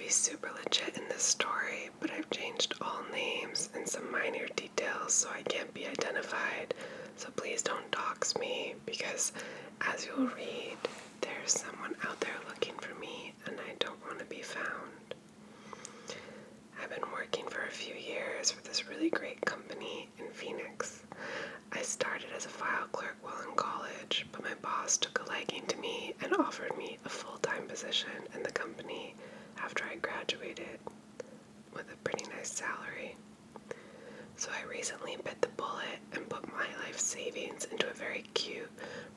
be super legit in this story, but I've changed all names and some minor details so I can't be identified. So please don't dox me, because as you'll read, there's someone out there looking for me and I don't want to be found. I've been working for a few years for this really great company in Phoenix. I started as a file clerk while in college, but my boss took a liking to me and offered me a full-time position in the company after I graduated with a pretty nice salary. So I recently bit the bullet and put my life savings into a very cute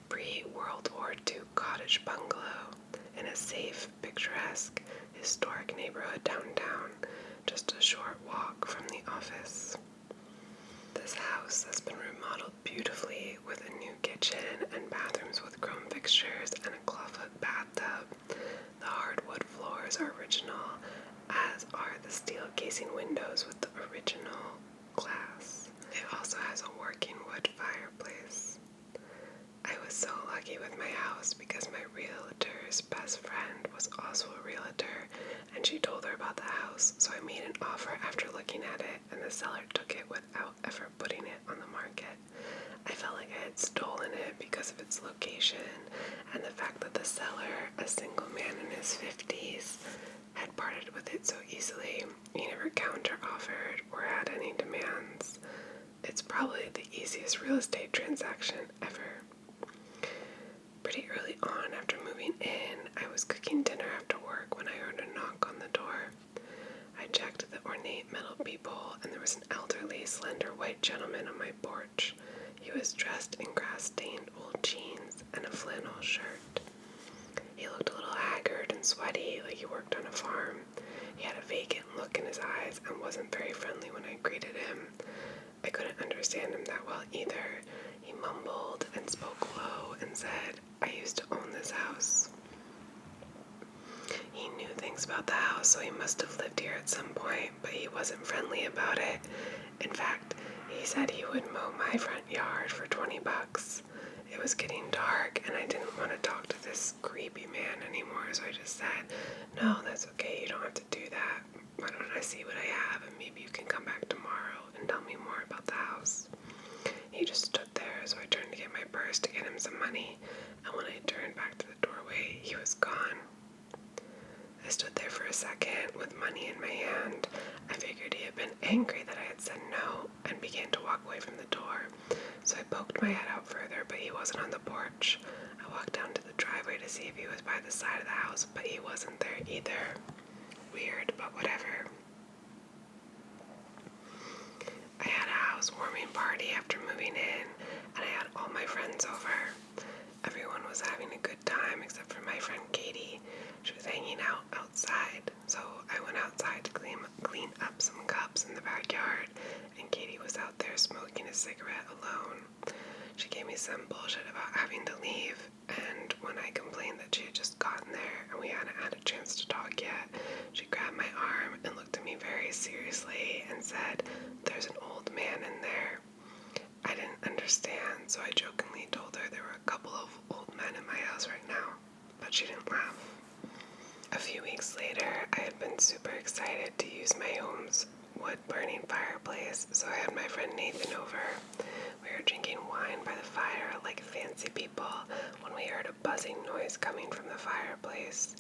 pre-World War II cottage bungalow in a safe, picturesque, historic neighborhood downtown, just a short walk from the office. This house has been remodeled beautifully with a new kitchen and bathrooms with chrome fixtures and a clawfoot bathtub. The hardwood floors are original, as are the steel casing windows with the original glass. It also has a working wood fireplace. I was so lucky with my house because my realtor's best friend was also a realtor, and she told her about the house, so I made an offer after looking at it, and the seller took it without ever putting it on the market. I felt like I had stolen it because of its location and the fact that the seller, a single man in his 50s, had parted with it so easily. He never counter-offered or had any demands. It's probably the easiest real estate transaction ever. Pretty early on after moving in, I was cooking dinner after work when I heard a knock on the door. I checked the ornate metal peephole, and there was an elderly, slender white gentleman on my porch. He was dressed in grass-stained old jeans and a flannel shirt. He looked a little haggard and sweaty, like he worked on a farm. He had a vacant look in his eyes and wasn't very friendly when I greeted him. I couldn't understand him that well either. He mumbled and spoke low and said, "I used to own this house." He knew things about the house, so he must have lived here at some point, but he wasn't friendly about it. In fact, he said he would mow my front yard for $20. It was getting dark, and I didn't want to talk to this creepy man anymore, so I just said, "No, that's okay, you don't have to do that. Why don't I see what I have, and maybe you can come back tomorrow and tell me more about the house." He just stood there, so I turned to get my purse to get him some money, and when I turned back to the doorway, he was gone. I stood there for a second with money in my hand. I figured he had been angry that I had said no and began to walk away from the door. So I poked my head out further, but he wasn't on the porch. I walked down to the driveway to see if he was by the side of the house, but he wasn't there either. Weird, but whatever. I had a housewarming party after moving in, and I had all my friends over. Everyone was having a good time except for my friend Katie. She was hanging out outside, so I went outside to clean up some cups in the backyard, and Katie was out there smoking a cigarette alone. She gave me some bullshit about having to leave, and when I complained that she had just gotten there and we hadn't had a chance to talk yet, she grabbed my arm and looked at me very seriously and said, "There's an old man in there." I didn't understand, so I jokingly told her there were a couple of old men in my house right now, but she didn't laugh. A few weeks later, I had been super excited to use my home's wood-burning fireplace, so I had my friend Nathan over. We were drinking wine by the fire like fancy people when we heard a buzzing noise coming from the fireplace.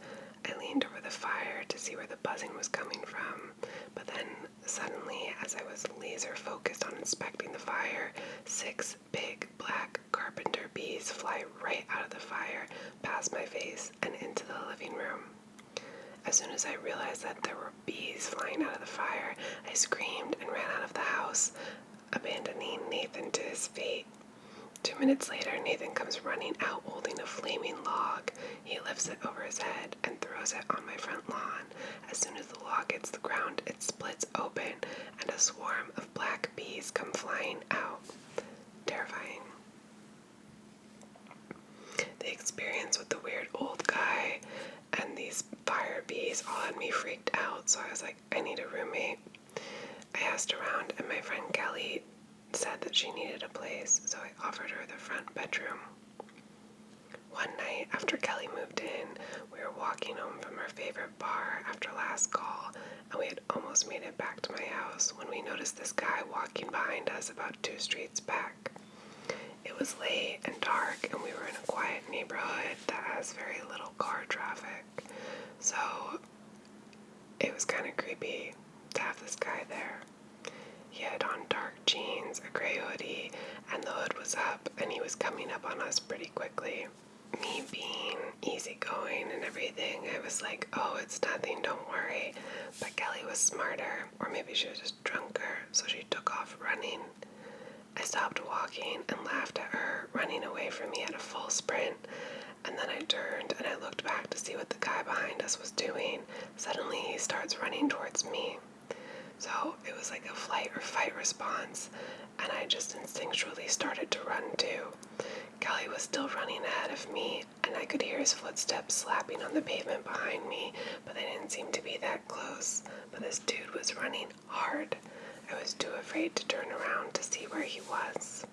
I leaned over the fire to see where the buzzing was coming from, but then suddenly, as I was laser focused on inspecting the fire, 6 big black carpenter bees fly right out of the fire, past my face, and into the living room. As soon as I realized that there were bees flying out of the fire, I screamed and ran out of the house, abandoning Nathan to his fate. 2 minutes later, Nathan comes running out holding a flaming log. He lifts it over his head and throws it on my front lawn. As soon as the log hits the ground, it splits open, and a swarm of black bees come flying out. Terrifying. The experience with the weird old guy and these fire bees all had me freaked out, so I was like, I need a roommate. I asked around, and my friend Kelly said that she needed a place, so I offered her the front bedroom. One night after Kelly moved in, we were walking home from our favorite favorite bar after last call, and we had almost made it back to my house when we noticed this guy walking behind us about 2 streets back. It was late and dark, and we were in a quiet neighborhood that has very little car traffic, so it was kind of creepy to have this guy there. He had on dark jeans, a gray hoodie, and the hood was up, and he was coming up on us pretty quickly. Me being easygoing and everything, I was like, oh, it's nothing, don't worry. But Kelly was smarter, or maybe she was just drunker, so she took off running. I stopped walking and laughed at her, running away from me at a full sprint. And then I turned and I looked back to see what the guy behind us was doing. Suddenly he starts running towards me. So it was like a flight or fight response, and I just instinctually started to run too. Kelly was still running ahead of me, and I could hear his footsteps slapping on the pavement behind me, but they didn't seem to be that close. But this dude was running hard. I was too afraid to turn around to see where he was.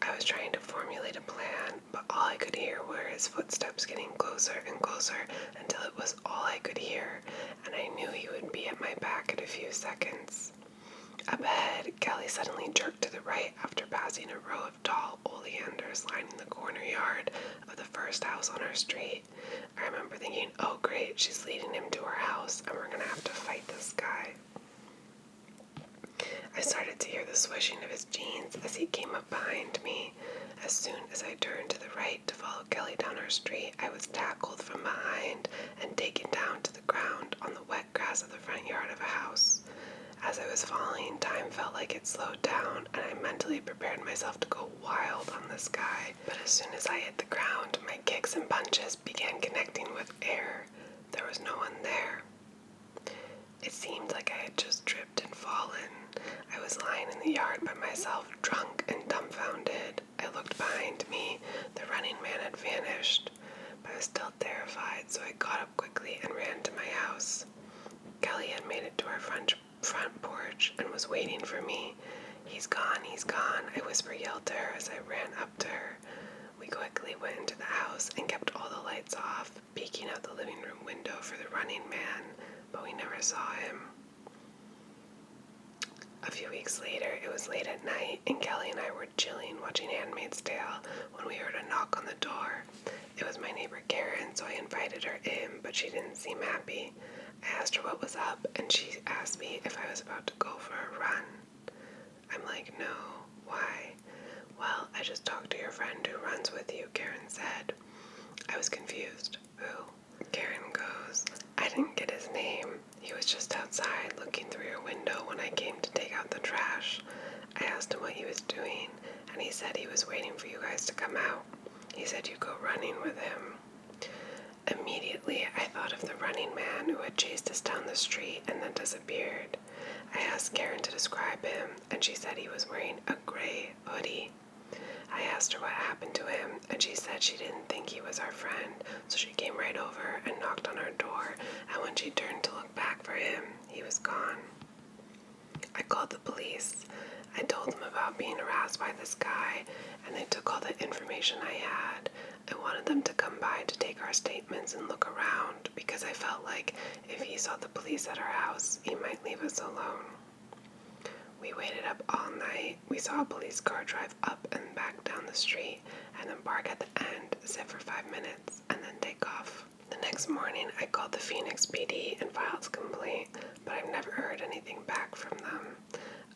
I was trying to formulate a plan, but all I could hear were his footsteps getting closer and closer until it was all I could hear, and I knew he would be at my back in a few seconds. Up ahead, Kelly suddenly jerked to the right after passing a row of tall oleanders lining the corner yard of the first house on our street. I remember thinking, oh great, she's leading him to our house, and we're gonna have to fight this guy. I started to hear the swishing of his jeans as he came up behind me. As soon as I turned to the right to follow Kelly down our street, I was tackled from behind and taken down to the ground on the wet grass of the front yard of a house. As I was falling, time felt like it slowed down, and I mentally prepared myself to go wild on this guy. But as soon as I hit the ground, my kicks and punches began connecting with air. There was no one there. It seemed like I had just tripped and fallen. I was lying in the yard by myself, drunk and dumbfounded. I looked behind me. The running man had vanished. But I was still terrified, so I got up quickly and ran to my house. Kelly had made it to our front porch and was waiting for me. He's gone, I whisper-yelled to her as I ran up to her. We quickly went into the house and kept all the lights off, peeking out the living room window for the running man, but we never saw him. A few weeks later, it was late at night, and Kelly and I were chilling watching Handmaid's Tale when we heard a knock on the door. It was my neighbor Karen, so I invited her in, but she didn't seem happy. I asked her what was up, and she asked me if I was about to go for a run. I'm like, no, why? Well, I just talked to your friend who runs with you, Karen said. I was confused. Who? Karen goes, I didn't get his name. He was just outside looking through your window when I came to take out the trash. I asked him what he was doing, and he said he was waiting for you guys to come out. He said you go running with him. Immediately, I thought of the running man who had chased us down the street and then disappeared. I asked Karen to describe him, and she said he was wearing a gray hoodie. I asked her what happened to him, and she said she didn't think he was our friend, so she came right over and knocked on our door, and when she turned to look back for him, he was gone. I called the police. I told them about being harassed by this guy, and they took all the information I had. I wanted them to come by to take our statements and look around, because I felt like if he saw the police at our house, he might leave us alone. We waited up all night. We saw a police car drive up and back down the street, and then park at the end, sit for 5 minutes, and then take off. The next morning, I called the Phoenix PD and filed a complaint, but I've never heard anything back from them.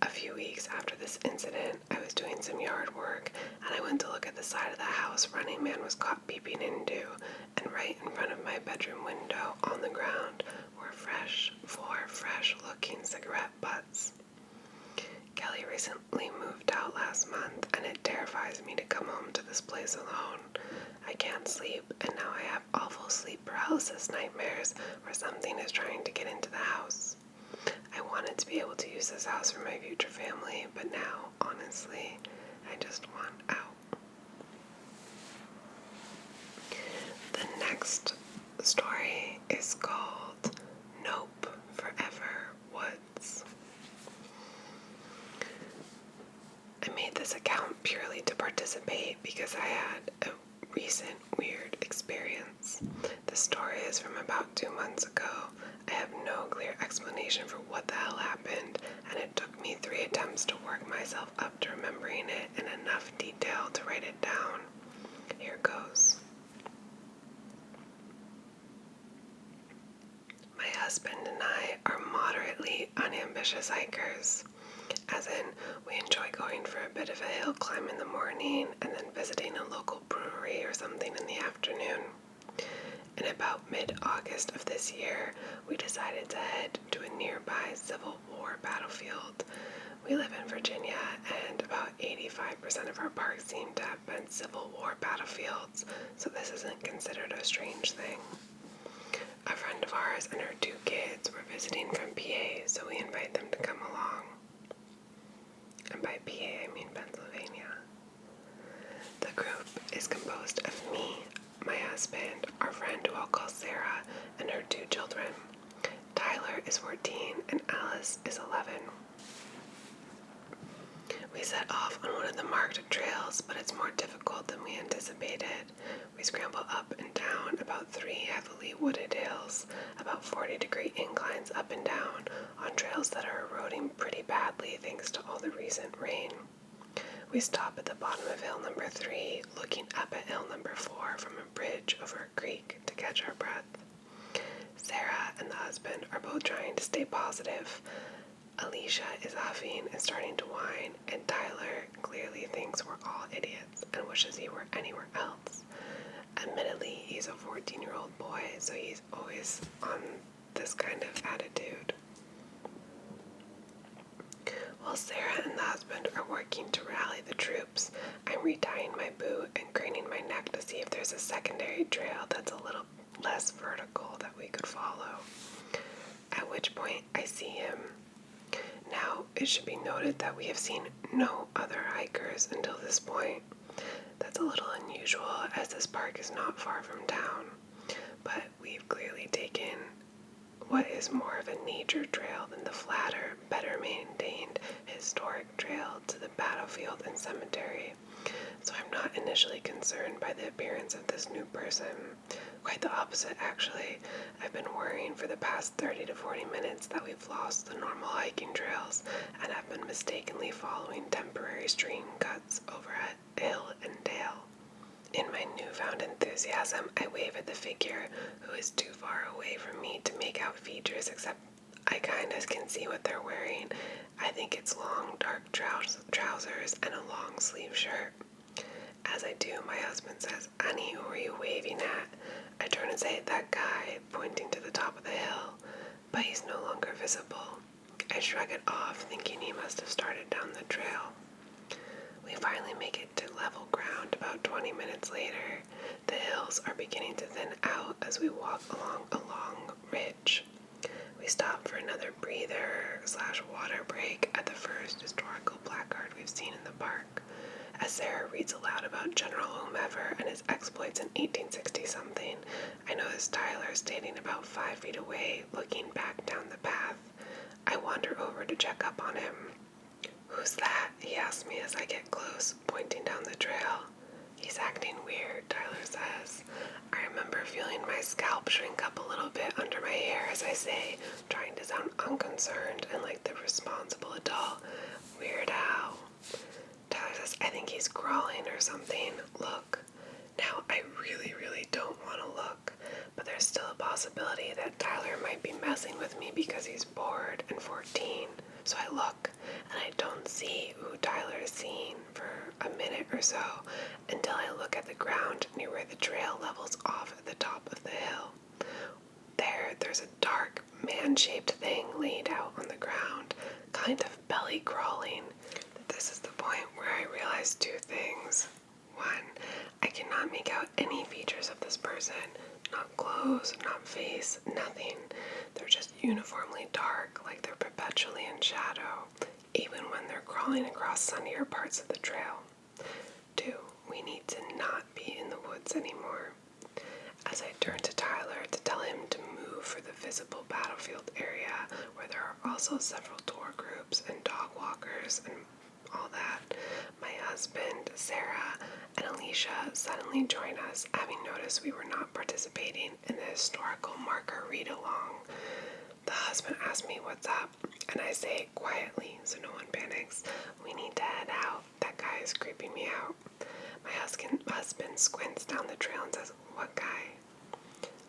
A few weeks after this incident, I was doing some yard work, and I went to look at the side of the house Running Man was caught peeping into, and right in front of my bedroom window, on the ground, were 4 fresh-looking cigarette butts. Kelly recently moved out last month, and it terrifies me to come home to this place alone. I can't sleep, and now I have awful sleep paralysis nightmares where something is trying to get into the house. I wanted to be able to use this house for my future family, but now, honestly, I just want out. The next story is called Nope Forever Woods. I made this account purely to participate because I had a recent weird experience. The This story is from about 2 months ago. I have no clear explanation for what the hell happened, and it took me 3 attempts to work myself up to remembering it in enough detail to write it down. Here goes. My husband and I are moderately unambitious hikers. As in, we enjoy going for a bit of a hill climb in the morning and then visiting a local brewery or something in the afternoon. In about mid-August of this year, we decided to head to a nearby Civil War battlefield. We live in Virginia, and about 85% of our parks seem to have been Civil War battlefields, so this isn't considered a strange thing. A friend of ours and her 2 kids were visiting from PA, so we invite them to come along. And by PA, I mean Pennsylvania. The group is composed of me, my husband, our friend who I'll call Sarah, and her 2 children. Tyler is 14 and Alice is 11. We set off on one of the marked trails, but it's more difficult than we anticipated. We scramble up and down about 3 heavily wooded hills, about 40-degree inclines up and down, on trails that are eroding pretty badly thanks to all the recent rain. We stop at the bottom of hill number 3, looking up at hill number 4 from a bridge over a creek to catch our breath. Sarah and the husband are both trying to stay positive. Alicia is huffing and starting to whine, and Tyler clearly thinks we're all idiots and wishes he were anywhere else. Admittedly, he's a 14-year-old boy, so he's always on this kind of attitude. While Sarah and the husband are working to rally the troops, I'm retying my boot and craning my neck to see if there's a secondary trail that's a little less vertical that we could follow. At which point, I see him. Now, it should be noted that we have seen no other hikers until this point. That's a little unusual, as this park is not far from town, but we've clearly taken what is more of a nature trail than the flatter, better maintained historic trail to the battlefield and cemetery, so I'm not initially concerned by the appearance of this new person. Quite the opposite, actually. I've been worrying for the past 30 to 40 minutes that we've lost the normal hiking trails and have been mistakenly following temporary stream cuts over a hill and dale. In my newfound enthusiasm, I wave at the figure, who is too far away from me to make out features, except I kind of can see what they're wearing. I think it's long, dark trousers and a long sleeve shirt. As I do, my husband says, "Honey, who are you waving at?" I turn and say, "That guy," pointing to the top of the hill, but he's no longer visible. I shrug it off, thinking he must have started down the trail. We finally make it to level ground about 20 minutes later. The hills are beginning to thin out as we walk along a long ridge. We stop for another breather/water break at the first historical placard we've seen in the park, as Sarah reads aloud about General Whomever and his exploits in 1860-something. I notice Tyler standing about 5 feet away, looking back down the path. I wander over to check up on him. "Who's that?" he asks me as I get close, pointing down the trail. "He's acting weird," Tyler says. I remember feeling my scalp shrink up a little bit under my hair as I say, trying to sound unconcerned and like the responsible adult. "Weird how?" Tyler says, "I think he's crawling or something. Look." Now, I really don't want to look, but there's still a possibility that Tyler might be messing with me because he's bored and 14. So I look, and I don't see who Tyler is seeing for a minute or so, until I look at the ground near where the trail levels off at the top of the hill. There's a dark, man-shaped thing laid out on the ground, kind of belly crawling. This is the point where I realize 2 things. 1, I cannot make out any features of this person. Not clothes, not face, nothing. They're just uniformly dark, like they're perpetually in shadow, even when they're crawling across sunnier parts of the trail. 2, we need to not be in the woods anymore. As I turn to Tyler to tell him to move for the visible battlefield area, where there are also several tour groups and dog walkers and all that, my husband, Sarah, and Alicia suddenly join us, having noticed we were not participating in the historical marker read-along. The husband asks me what's up, and I say quietly, so no one panics, "We need to head out. That guy is creeping me out." My husband squints down the trail and says, "What guy?"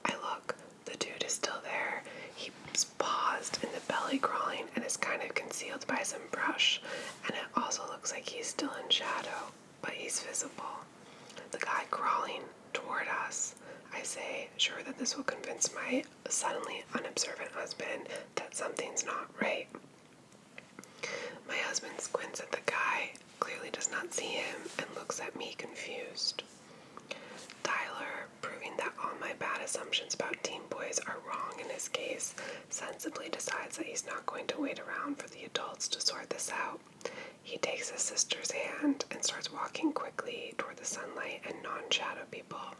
I look. The dude is still there. He's paused in the belly crawling and is kind of concealed by some brush, and it also looks like he's still in shadow, but he's visible. The guy crawling toward us. I say, sure that this will convince my suddenly unobservant husband that something's not right. My husband squints at the guy, clearly does not see him, and looks at me confused. Tyler, proving that all my bad assumptions about teen boys are wrong in his case, sensibly decides that he's not going to wait around for the adults to sort this out. He takes his sister's hand and starts walking quickly toward the sunlight and non-shadow people.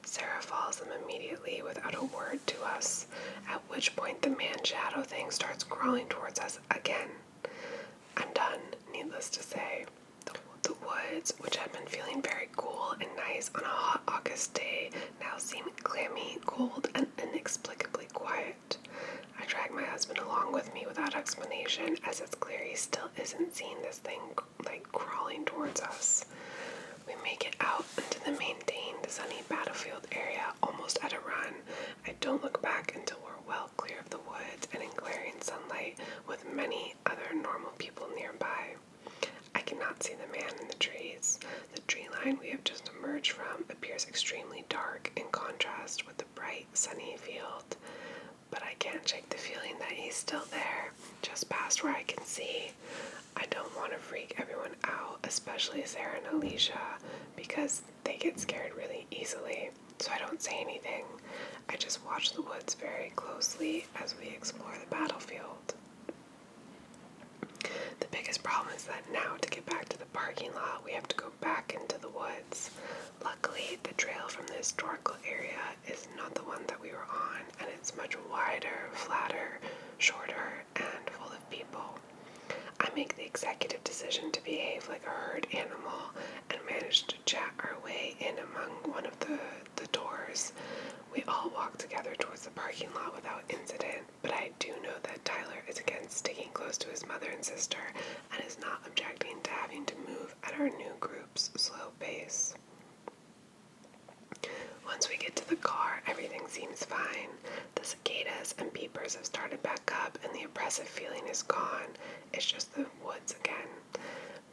Sarah follows them immediately without a word to us, at which point the man-shadow thing starts crawling towards us again. I'm done, needless to say. The woods, which had been feeling very cool and nice on a hot August day, now seem clammy, cold, and inexplicably quiet. I drag my husband along with me without explanation, as it's clear he still isn't seeing this thing, crawling towards us. We make it out into the maintained, sunny battlefield area almost at a run. I don't look back until we're well clear of the woods and in glaring sunlight with many other normal people nearby. I cannot see the man in the trees. The tree line we have just emerged from appears extremely dark in contrast with the bright, sunny field. But I can't shake the feeling that he's still there, just past where I can see. I don't want to freak everyone out, especially Sarah and Alicia, because they get scared really easily, so I don't say anything. I just watch the woods very closely as we explore the battlefield. The biggest problem is that now, to get back to the parking lot, we have to go back into the woods. Luckily, the trail from the historical area is not the one that we were on, and it's much wider, flatter, shorter, and full of people. I make the executive decision to behave like a herd animal and manage to chat our way in among one of the doors. We all walk together towards the parking lot without incident, but I do know that Tyler is against sticking close to his mother and sister and is not objecting to having to move at our new group's slow pace. Once we get to the car, everything seems fine. The cicadas and beepers have started back up and the oppressive feeling is gone. It's just the woods again.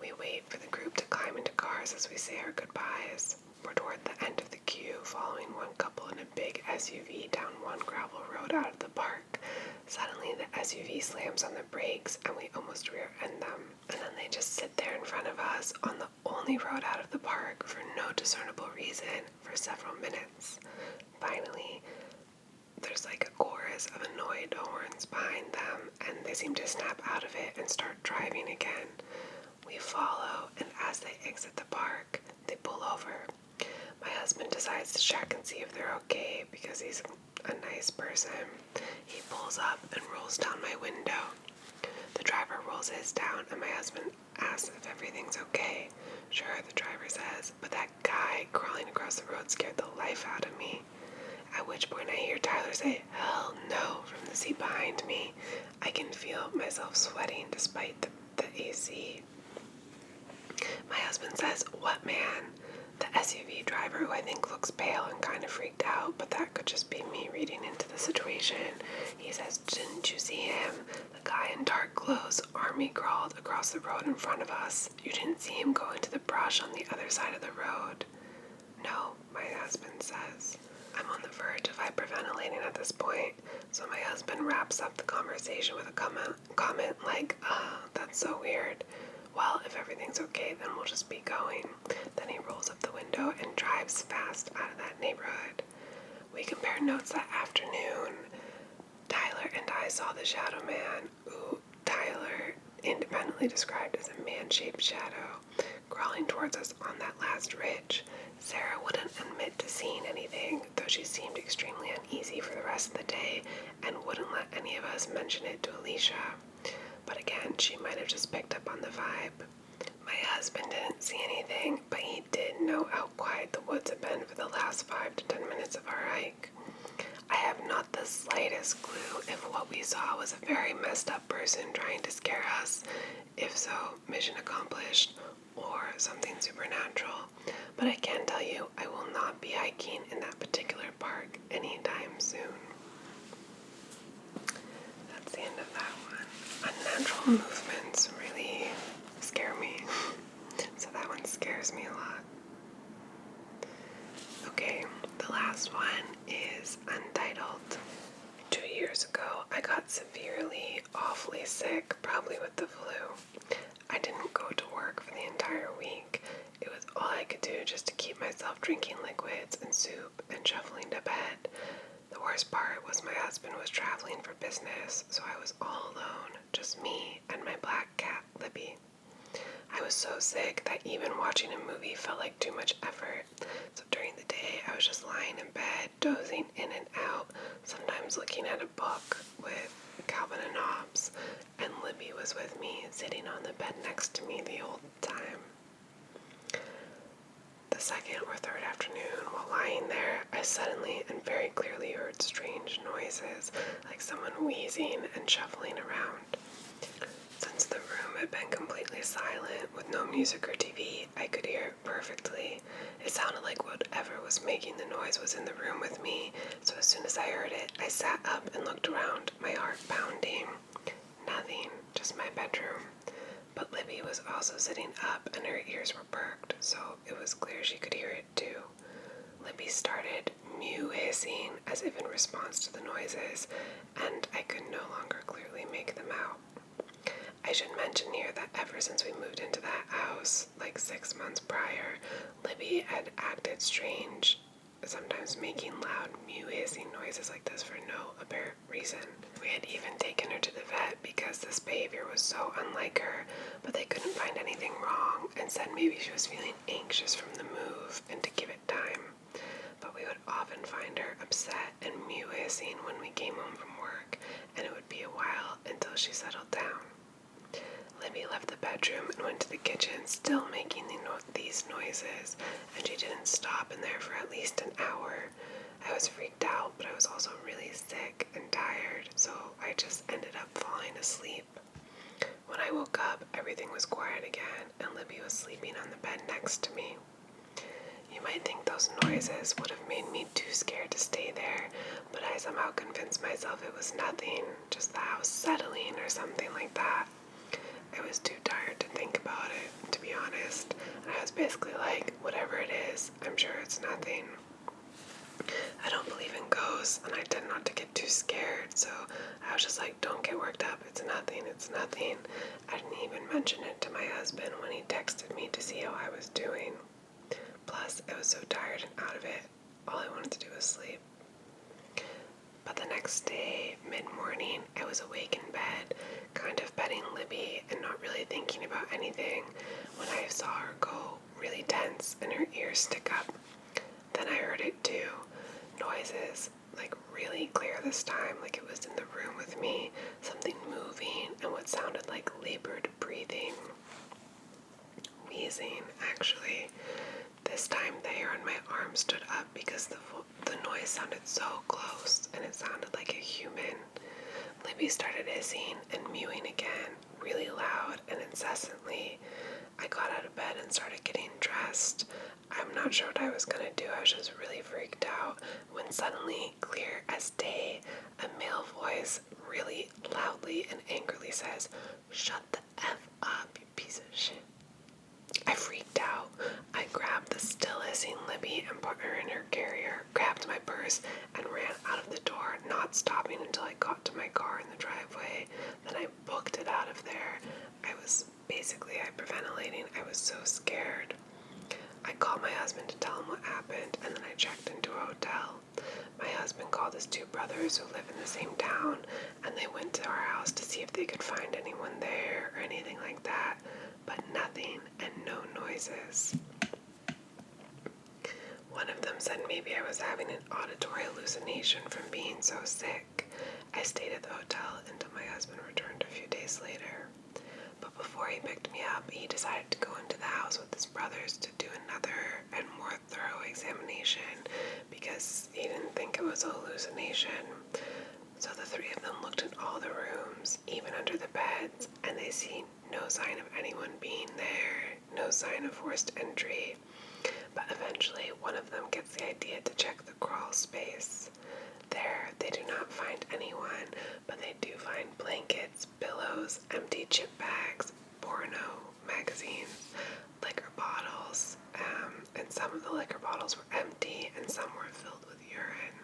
We wait for the group to climb into cars as we say our goodbyes. We're toward the end of the queue, following one couple in a big SUV down one gravel road out of the park. Suddenly, the SUV slams on the brakes, and we almost rear-end them. And then they just sit there in front of us on the only road out of the park for no discernible reason for several minutes. Finally, there's like a chorus of annoyed horns behind them, and they seem to snap out of it and start driving again. We follow, and as they exit the park, they pull over. My husband decides to check and see if they're okay because he's a nice person. He pulls up and rolls down my window. The driver rolls his down, and my husband asks if everything's okay. Sure, the driver says, but that guy crawling across the road scared the life out of me. At which point I hear Tyler say, "Hell no," from the seat behind me. I can feel myself sweating despite the AC. My husband says, "What man?" The SUV driver, who I think looks pale and kind of freaked out, but that could just be me reading into the situation. He says, "Didn't you see him? The guy in dark clothes army crawled across the road in front of us. You didn't see him go into the brush on the other side of the road?" "No," my husband says. I'm on the verge of hyperventilating at this point, so my husband wraps up the conversation with a comment like, that's so weird. Well, if everything's okay, then we'll just be going. Then he rolls up the window and drives fast out of that neighborhood. We compare notes that afternoon. Tyler and I saw the shadow man, who Tyler independently described as a man-shaped shadow, crawling towards us on that last ridge. Sarah wouldn't admit to seeing anything, though she seemed extremely uneasy for the rest of the day and wouldn't let any of us mention it to Alicia. But again, she might have just picked up on the vibe. My husband didn't see anything, but he did know how quiet the woods had been for the last 5 to 10 minutes of our hike. I have not the slightest clue if what we saw was a very messed up person trying to scare us. If so, mission accomplished, or something supernatural. But I can tell you, I will not be hiking in that particular park anytime soon. That's the end of that one. Unnatural movements really scare me. So that one scares me a lot. Okay, the last one is Untitled. 2 years ago, I got severely, awfully sick, probably with the flu. I didn't go to work for the entire week. It was all I could do just to keep myself drinking liquids and soup and shuffling to bed. The worst part was my husband was traveling for business, so I was all alone, just me and my black cat, Libby. I was so sick that even watching a movie felt like too much effort. So during the day, I was just lying in bed, dozing in and out, sometimes looking at a book with Calvin and Hobbes, and Libby was with me, sitting on the bed next to me the whole time. The second or third afternoon, while lying there, I suddenly and very clearly heard strange noises, like someone wheezing and shuffling around. Since the room had been completely silent, with no music or TV, I could hear it perfectly. It sounded like whatever was making the noise was in the room with me, so as soon as I heard it, I sat up and looked around, my heart pounding. Nothing, just my bedroom. But Libby was also sitting up and her ears were perked, so it was clear she could hear it too. Libby started mew-hissing as if in response to the noises, and I could no longer clearly make them out. I should mention here that ever since we moved into that house, like 6 months prior, Libby had acted strange, sometimes making loud mew-hissing noises like this for no apparent reason. We had even taken her to the vet because this behavior was so unlike her, but they couldn't find anything wrong and said maybe she was feeling anxious from the move and to give it time. But we would often find her upset and mew-hissing when we came home from work, and it would be a while until she settled down. Libby left the bedroom and went to the kitchen, still making these noises, and she didn't stop in there for at least an hour. I was freaked out, but I was also really sick and tired, so I just ended up falling asleep. When I woke up, everything was quiet again, and Libby was sleeping on the bed next to me. You might think those noises would have made me too scared to stay there, but I somehow convinced myself it was nothing, just the house settling or something like that. I was too tired to think about it, to be honest, and I was basically like, whatever it is, I'm sure it's nothing. I don't believe in ghosts, and I tend not to get too scared, so I was just like, don't get worked up, it's nothing, it's nothing. I didn't even mention it to my husband when he texted me to see how I was doing. Plus, I was so tired and out of it, all I wanted to do was sleep. But the next day, mid-morning, I was awake in bed, kind of petting Libby and not really thinking about anything, when I saw her go really tense and her ears stick up. Then I heard it too. Noises, like really clear this time, like it was in the room with me, something moving and what sounded like labored breathing. Wheezing, actually. This time the hair on my arm stood up because the noise sounded so close and it sounded like a human. Libby started hissing and mewing again, really loud and incessantly. I got out of bed and started getting dressed. I'm not sure what I was going to do. I was just really freaked out when suddenly, clear as day, a male voice really loudly and angrily says, "Shut the F up, you piece of shit." I freaked out. I grabbed the still hissing Libby and put her in her carrier, grabbed my purse, and ran out of the door, not stopping until I got to my car in the driveway. Then I booked it out of there. I was basically hyperventilating. I was so scared. I called my husband to tell him what happened, and then I checked into a hotel. My husband called his 2 brothers who live in the same town, and they went to our house to see if they could find anyone there or anything like that, but nothing and no noises. One of them said maybe I was having an auditory hallucination from being so sick. I stayed at the hotel until my husband returned a few days later. But before he picked me up, he decided to go into the house with his brothers to do another and more thorough examination because he didn't think it was a hallucination. So the three of them looked in all the rooms, even under the beds, and they see no sign of anyone being there, no sign of forced entry. But eventually, one of them gets the idea to check the crawl space. There, they do not find anyone, but they do find blankets, pillows, empty chip bags, porno, magazines, liquor bottles, and some of the liquor bottles were empty and some were filled with urine.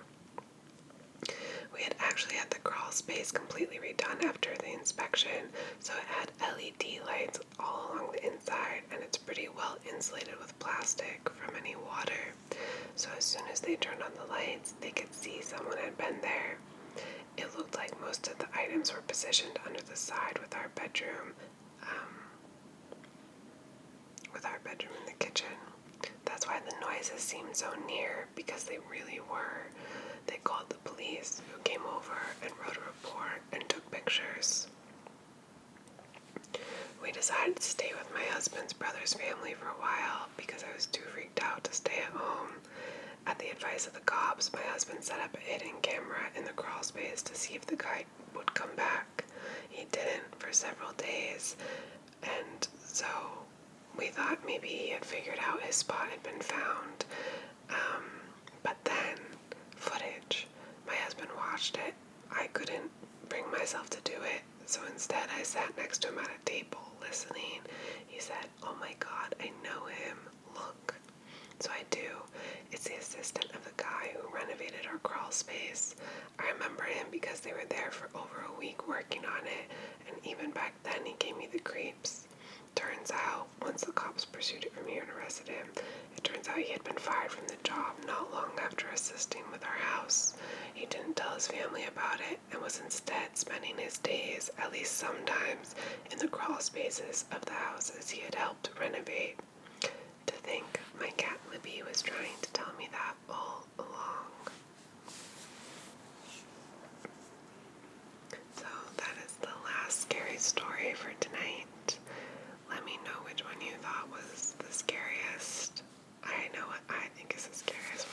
We had actually had the crawl space completely redone after the inspection, so it had LED lights all along the inside, and it's pretty well insulated with plastic from any water. So as soon as they turned on the lights, they could see someone had been there. It looked like most of the items were positioned under the side with our bedroom in the kitchen. That's why the noises seemed so near, because they really were. They called the police, who came over and wrote a report and took pictures. We decided to stay with my husband's brother's family for a while because I was too freaked out to stay at home. At the advice of the cops, my husband set up a hidden camera in the crawl space to see if the guy would come back. He didn't for several days, and so we thought maybe he had figured out his spot had been found. But then, footage. My husband watched it. I couldn't bring myself to do it, so instead I sat next to him at a table, listening. He said, "Oh my God, I know him. Look." So I do. It's the assistant of the guy who renovated our crawl space. I remember him because they were there for over a week working on it, and even back then he gave me the creeps. Turns out, once the cops pursued it from here and arrested him, it turns out he had been fired from the job not long after assisting with our house. He didn't tell his family about it and was instead spending his days, at least sometimes, in the crawl spaces of the houses he had helped renovate. To think my cat Libby was trying to tell me that all along. So that is the last scary story for tonight. Let me know which one you thought was the scariest. I know what I think is the scariest